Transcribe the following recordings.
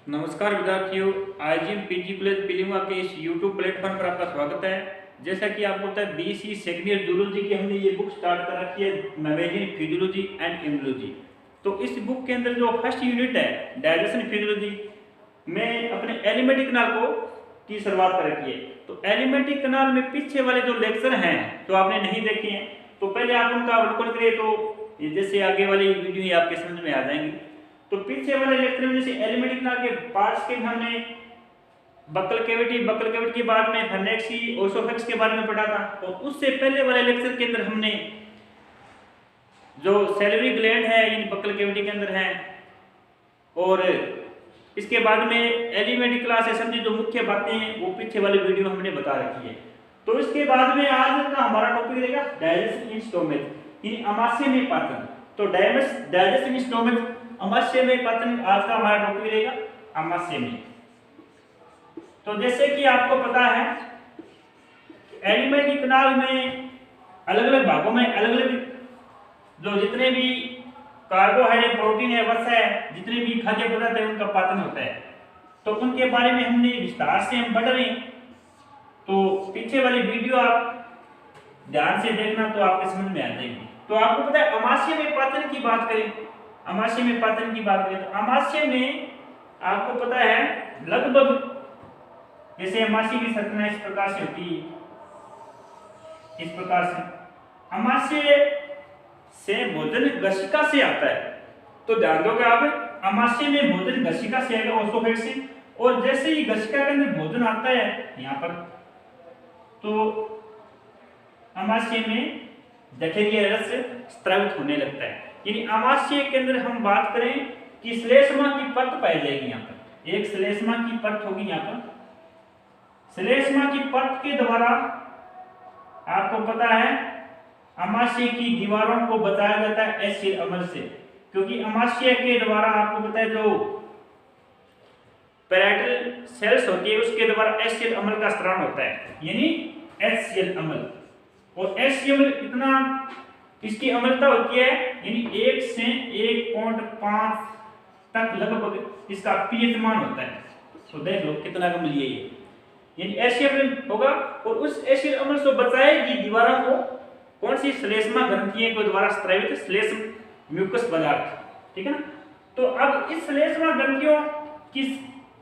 नमस्कार विद्यार्थियों, IgM PG college बिलिंगवा के इस यूट्यूब प्लेटफॉर्म पर आपका स्वागत है। जैसा कि आपको पता है बीसी सेकेंड ईयर जूलॉजी की हमने ये बुक स्टार्ट कर रखी है, मैगजीन फिजियोलॉजी एंड इम्यूनोलॉजी। तो इस बुक के अंदर जो फर्स्ट यूनिट है डाइजेशन फिजियोलॉजी में अपने एलिमेंट्री कनाल को की शुरुआत कर रखी है। तो एलिमेंट्री कनाल में पीछे वाले जो लेक्चर हैं तो आपने नहीं देखे हैं, तो पहले आप उनका अवलोकन करिए, तो जैसे आगे वाली वीडियो ही आपके समझ में आ जाएंगी। तो पीछे वाले लेक्चर में जैसे एलिमेंट्री कनाल के पार्ट्स के हमने बक्कल कैविटी के बाद में फर्नेक्सी ओसोफेक्स के बारे में पढ़ा था। और उससे पहले वाले लेक्चर के अंदर हमने जो सैलिवरी ग्लैंड है यानी बक्कल कैविटी के अंदर है, और इसके बाद में एलिमेंट्री क्लास से समझी जो मुख्य बातें हैं वो पीछे वाली वीडियो हमने बता रखी है। तो इसके बाद में आज का हमारा टॉपिक रहेगा डाइजेशन इन स्टोमच यानी आमाशय में पाचन। तो डाइजेशन इन स्टोमच आमाशय में पाचन आज का हमारा टॉपिक रहेगा आमाशय में। तो जैसे कि आपको पता है एलिमेंट्री कनाल में अलग अलग भागों में अलग अलग जो जितने भी कार्बोहाइड्रेट प्रोटीन है वसा है जितने भी खाद्य पदार्थ है उनका पाचन होता है। तो उनके बारे में हमने विस्तार से हम पढ़ रहे हैं, तो पीछे वाली वीडियो आप ध्यान से देखना तो आपके समझ में आ जाएगी। तो आपको पता है आमाशय में पाचन की बात करें, आमाशय में पाचन की बात करें तो आमाशय में आपको पता है लगभग जैसे आमाशय की संरचना इस प्रकार से होती है, इस प्रकार से आमाशय से भोजन गशिका से आता है। तो ध्यान दोगे आप आमाशय में भोजन गशिका से आएगा ओसोफेक्स से, और जैसे ही गशिका के अंदर भोजन आता है यहाँ पर तो आमाशय में जठरीय रस स्रावित होने लगता है। यानी आमाशय के अंदर हम बात करें कि श्लेष्मा की परत पाई जाएगी, यहाँ पर एक श्लेष्मा की परत होगी। यहाँ पर श्लेष्मा की परत के द्वारा आपको पता है आमाशय की दीवारों को बचाया जाता है एसिड अम्ल से, क्योंकि आमाशय के द्वारा आपको पता है जो पैराइटल सेल्स होती है उसके द्वारा एसिड अम्ल का स्राव होता है यानी HCl अम्ल। और HCl इतना इसकी अम्लता होती है यानी 1 से 1.5 तक लगभग इसका pH मान होता है। तो देख लो कितना अम्लीय है, यानी HCl होगा और उस एसिड अम्ल से बचाएगी दीवारों को कौन सी श्लेष्मा ग्रंथियों के द्वारा स्रावित श्लेष्म म्यूकस पदार्थ, ठीक है ना। तो अब इस श्लेष्मा ग्रंथियों की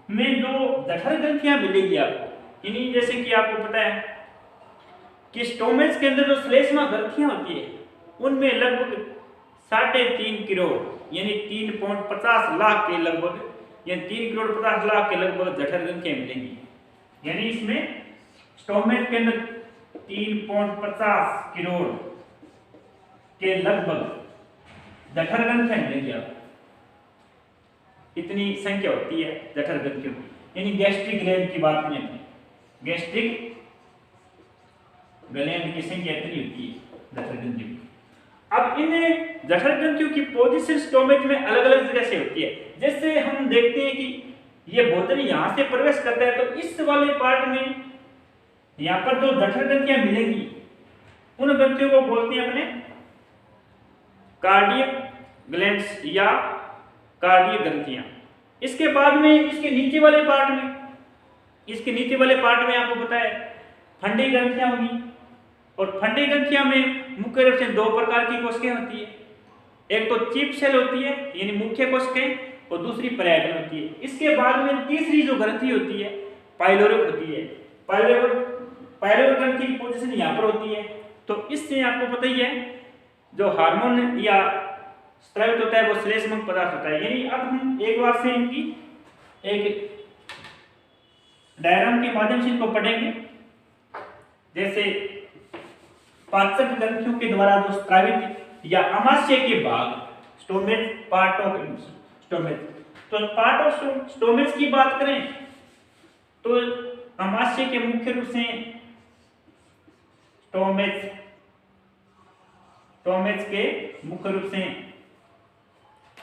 में जो जठर ग्रंथियां मिलेगी आपको, यानी जैसे कि आपको पता है कि स्टोमच के अंदर जो श्लेष्मा ग्रंथियां होती है उनमें लगभग 3.5 करोड़ यानी 3.50 लाख के लगभग यानी 3 करोड़ 50 लाख के लगभग जठर ग्रंथियां मिलेंगी। यानी इसमें स्टोमच के अंदर 3.50 करोड़ के लगभग जठर ग्रंथियां मिलेंगी आपको, इतनी संख्या होती है जठर ग्रंथियों की। यानी गैस्ट्रिक ग्लैंड की बात करें अपने गैस्ट्रिक ग्लैंड की संख्या इतनी होती है जठर ग्रंथियों की। अब इन जठर ग्रंथियों की पोजीशन स्टोमच में अलग अलग जगह से होती है। जैसे हम देखते हैं कि ये भोजन यहाँ से प्रवेश करता है तो इस वाले पार्ट में यहाँ पर जो जठर ग्रंथियां मिलेंगी उन ग्रंथियों को बोलते हैं अपने कार्डियक ग्लैंड्स या कार्डियक ग्रंथियां। इसके बाद में इसके नीचे वाले पार्ट में आपको पता है फंडी ग्रंथियां होंगी, और फंडी ग्रंथियां में मुख्य रूप से दो प्रकार की कोशिकाएं होती है, एक तो चिप सेल होती है यानी मुख्य कोशिकाएं और दूसरी पैराइटल होती है। इसके बाद में तीसरी जो ग्रंथि होती है पाइलोरिक होती है। पाइलोरिक ग्रंथि की पोजीशन यहाँ पर होती है। तो इससे आपको पता ही है जो हार्मोन या स्रावित होता है वो श्लेष्मक पदार्थ होता है। यानी अब हम एक बार से इनकी एक डायग्राम के माध्यम से इनको पढ़ेंगे। जैसे पाचक ग्रंथियों के द्वारा जो स्रावित या आमाशय के भाग स्टोमच पार्ट ऑफ स्टोमच, तो पार्ट ऑफ स्टोमच की बात करें तो आमाशय के मुख्य रूप से स्टोमच के मुख्य रूप से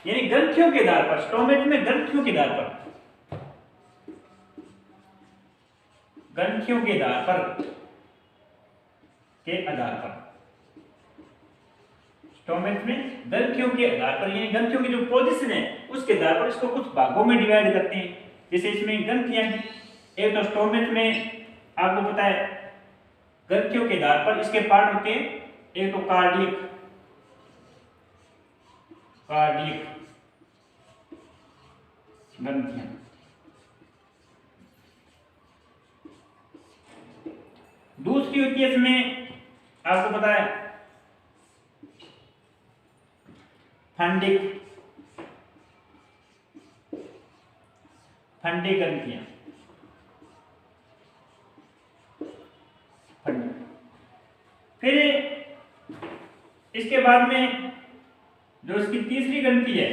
यानी ग्रंथियों के आधार पर स्टोमच में ग्रंथियों के आधार पर स्टोमच में ग्रंथियों के आधार पर यानी ग्रंथियों की जो पोजीशन है उसके आधार पर इसको कुछ भागों में डिवाइड करते हैं। जैसे इसमें ग्रंथियां हैं, एक तो स्टोमेच में आपको पता है ग्रंथियों के आधार पर इसके पार्ट होते हैं, एक तो कार्डियक ग्रंथियां, दूसरी होती है इसमें आपको पता है फंडिक ग्रंथियां, फिर इसके बाद में जो इसकी तीसरी ग्रंथि है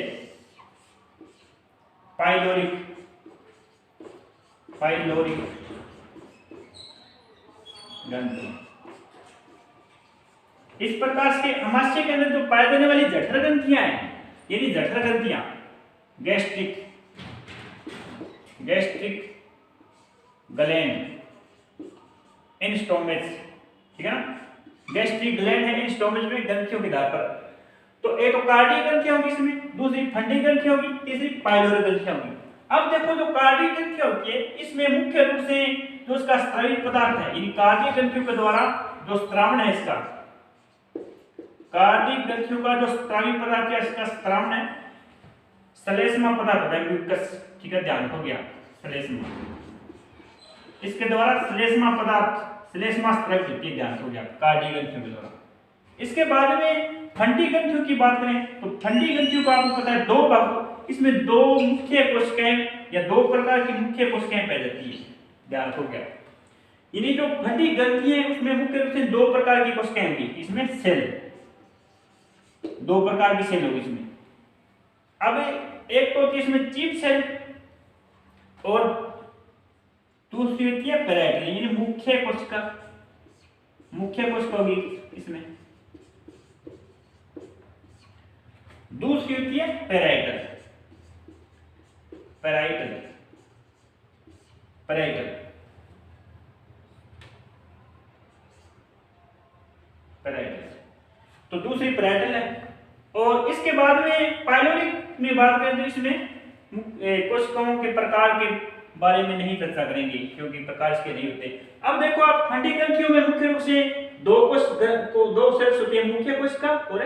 पाइलोरिक ग्रंथि। इस प्रकार से अमाशय के अंदर जो पाई जाने वाली जठर ग्रंथियां हैं, यानी जठर ग्रंथियां गैस्ट्रिक ग्लैंड इन स्टोमेच, ठीक है ना, गैस्ट्रिक ग्लैंड है इन स्टोमेच में ग्रंथियों के आधार पर। तो एक तो कार्डियक ग्रंथियां होगी इसमें, दूसरी फंडिक ग्रंथियां होगी, तीसरी पाइलोरिक ग्रंथियां होगी। अब देखो जो कार्डियक ग्रंथियां होती है इसमें मुख्य रूप से जो उसका स्रावित पदार्थ है, यानी कार्डियक ग्रंथियों के द्वारा जो स्त्रावण है, इसका कार्डियक ग्रंथियों का जो स्रावित पदार्थ है इसका स्त्रावण है श्लेष्मा पदार्थ होता है, म्यूकस, ठीक है, ध्यान हो गया, श्लेष्मा, इसके द्वारा श्लेष्मा स्रावित होती है, ध्यान हो गया, कार्डियक ग्रंथियों के द्वारा। इसके बाद में फंडी ग्रंथियों की बात करें तो फंडी ग्रंथियों का आपको पता है दो भाग, इसमें दो मुख्य कोशिकाएं या दो प्रकार की मुख्य कोशिकाएं पाई जाती है, ध्यान हो गया। यानी जो फंडी ग्रंथि है उसमें मुख्य रूप से दो प्रकार की कोशिकाएं होंगी, इसमें सेल, दो प्रकार की सेल होगी इसमें। अब एक तो होती है इसमें चीफ सेल और दूसरी होती है पैराइटल, यानी मुख्य कोशिका होगी इसमें, दूसरी होती है पैराइटल। तो दूसरी पैराइटल है। और इसके बाद में पाइलोरिक में बात करें तो इसमें कोशिकाओं के प्रकार के बारे में नहीं चर्चा करेंगे क्योंकि प्रकार इसके नहीं होते। अब देखो आप फंडी ग्रंथियों में मुख्य रूप से दो सेल्स होते हैं, मुख्य कोशिका और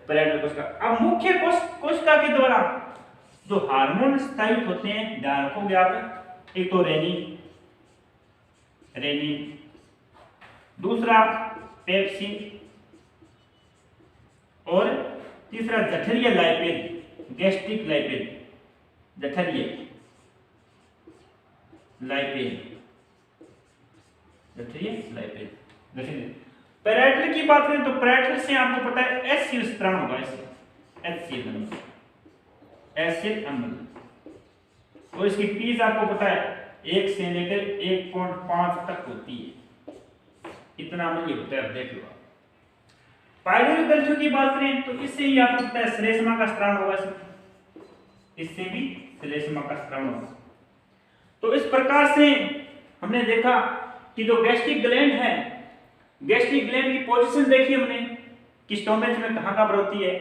पैराइटल कोशिका। अब मुख्य कोशिका के द्वारा जो हार्मोन स्रावित होते हैं, ध्यान रखोगे आप, एक तो रेनिन, दूसरा पेप्सिन और तीसरा जठरीय लाइपेज, गैस्ट्रिक लाइपेज, पैराइटल की बात करें तो पैराइटल से आपको पता है एचसीएल स्त्राव होगा, एचसीएल अम्ल, और इसकी पीच आपको पता है 1 से लेकर 1.5 तक होती है, इतना अम्ल ये होता है, अब देख लो। पाइलोरिक ग्रंथियों की बात करें तो इससे ही आपको पता है श्लेष्मा का स्त्राव होगा, इससे भी श्लेष्मा का स्त्राव होगा। तो इस प्रकार से हमने देखा कि जो गैस्ट्रिक ग्लैंड है, गैस्ट्रिक ग्लैंड की पोजीशन देखी हमने कि स्टोमेच में कहां पर होती है।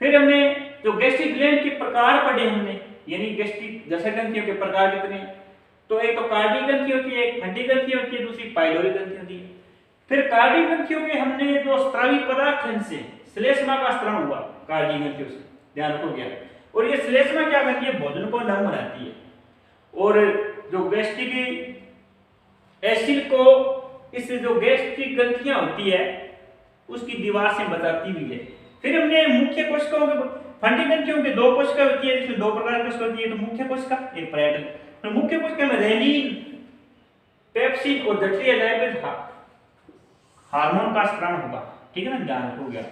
फिर हमने जो गैस्ट्रिक ग्लैंड के प्रकार पढ़े हमने, यानी गैस्ट्रिक जठर ग्रंथियों के प्रकार कितने, तो एक तो कार्डियक ग्रंथि होती है, एक फंडी ग्रंथि होती है, दूसरी पाइलोरिक ग्रंथि होती है। फिर कार्डियक ग्रंथियों के हमने जो स्रावी पदार्थ है इनसे श्लेष्मा का स्त्राव हुआ कार्डियक ग्रंथियों से, ध्यान रखो गया। और ये श्लेष्मा क्या करती है, भोजन को नम बनाती है और जो गैस्ट्रिक एसिड को इस जो गैस्ट्रिक ग्रंथियां होती है उसकी दीवार से बचाती भी है। फिर हमने मुख्य कोशिकाओं के फंडी ग्रंथियों के दो कोशिका होती है, जिसमें दो प्रकार की कोशिका होती है, तो मुख्य कोशिका एक पैराइटल। तो मुख्य कोशिका में रेनिन, पेप्सिन और जठरीय लाइपेज हार्मोन का स्त्राव होगा, ठीक है ना, ध्यान हो गया।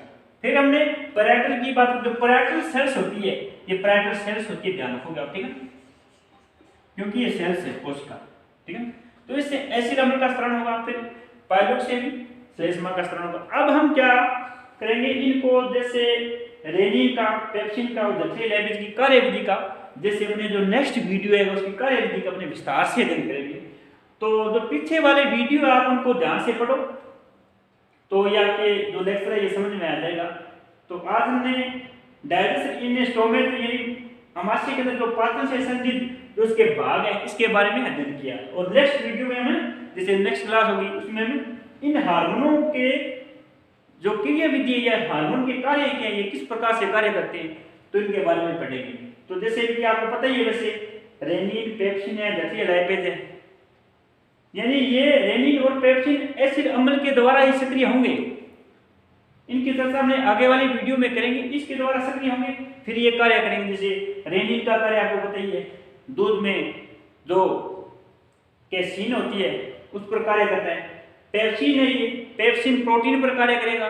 फिर हमने पैराइटल की बात, जो पैराइटल सेल्स होती है, ये पैराइटल सेल्स होती है, ध्यान रखोगे आप, ठीक है, क्योंकि ये सेल्स है कोशिका, ठीक है। तो इससे एसिड अम्ल का स्त्राव होगा, फिर पाइलोरिक से भी श्लेष्मा का स्त्राव होगा। अब हम क्या करेंगे, इनको जैसे रेनिन का, पेप्सिन का और जठरीय लाइपेज की कार्यविधि का, जैसे अपने जो नेक्स्ट वीडियो है उसकी कार्यविधि का अपने विस्तार से अध्ययन करेंगे। तो जो पीछे वाले वीडियो आप उनको ध्यान से पढ़ो तो ये आपके जो लेक्चर है ये समझ में आ जाएगा। तो आज हमने डाइजेशन इन स्टोमेच यानी अमाशय के अंदर जो पाचन से संबंधित जो उसके भाग है इसके बारे में अध्ययन किया। और नेक्स्ट वीडियो में हमें जैसे नेक्स्ट क्लास होगी उसमें हम इन हार्मोनों के जो क्रिया विधि है या हार्मोन के कार्य क्या है, ये किस प्रकार से कार्य करते हैं, तो इनके बारे में पढ़ेंगे। तो जैसे कि आपको पता ही है वैसे रेनिन, पेप्सिन है, जैसे लाइपेज है, यानी ये रेनिन और पेप्सिन एसिड अम्ल के द्वारा ही सक्रिय होंगे। इनकी चर्चा हमने आगे वाली वीडियो में करेंगे, इसके द्वारा सक्रिय होंगे फिर ये कार्य करेंगे। जैसे रेनिन का कार्य आपको पता ही है, दूध में जो कैसीन होती है उस पर कार्य करता है। पेप्सिन है, ये पेप्सिन प्रोटीन पर कार्य करेगा,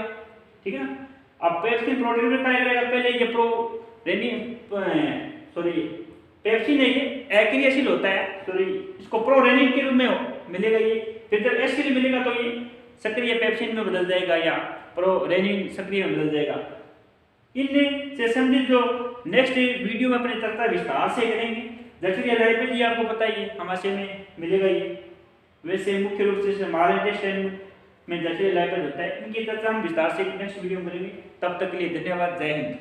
ठीक है ना। अब पेप्सिन प्रोटीन पर कार्य करेगा, पहले ये पेप्सिन है, ये एक्रियाशील होता है, इसको प्रोरेनिन के रूप में मिलेगा ये, फिर जब एसिड मिलेगा तो ये सक्रिय पेप्सिन में बदल जाएगा या प्रोरेनिन सक्रिय में बदल जाएगा। इन से संबंधित जो नेक्स्ट वीडियो में अपनी चर्चा विस्तार से करेंगे। जैसे लाइपेज आपको पता ही है हमारे में मिलेगा ये, वैसे मुख्य रूप से हमारे इंटेस्टाइन में जैसे लाइपेज होता है, इनकी चर्चा हम विस्तार से नेक्स्ट वीडियो में करेंगे। तब तक के लिए धन्यवाद, जय हिंद।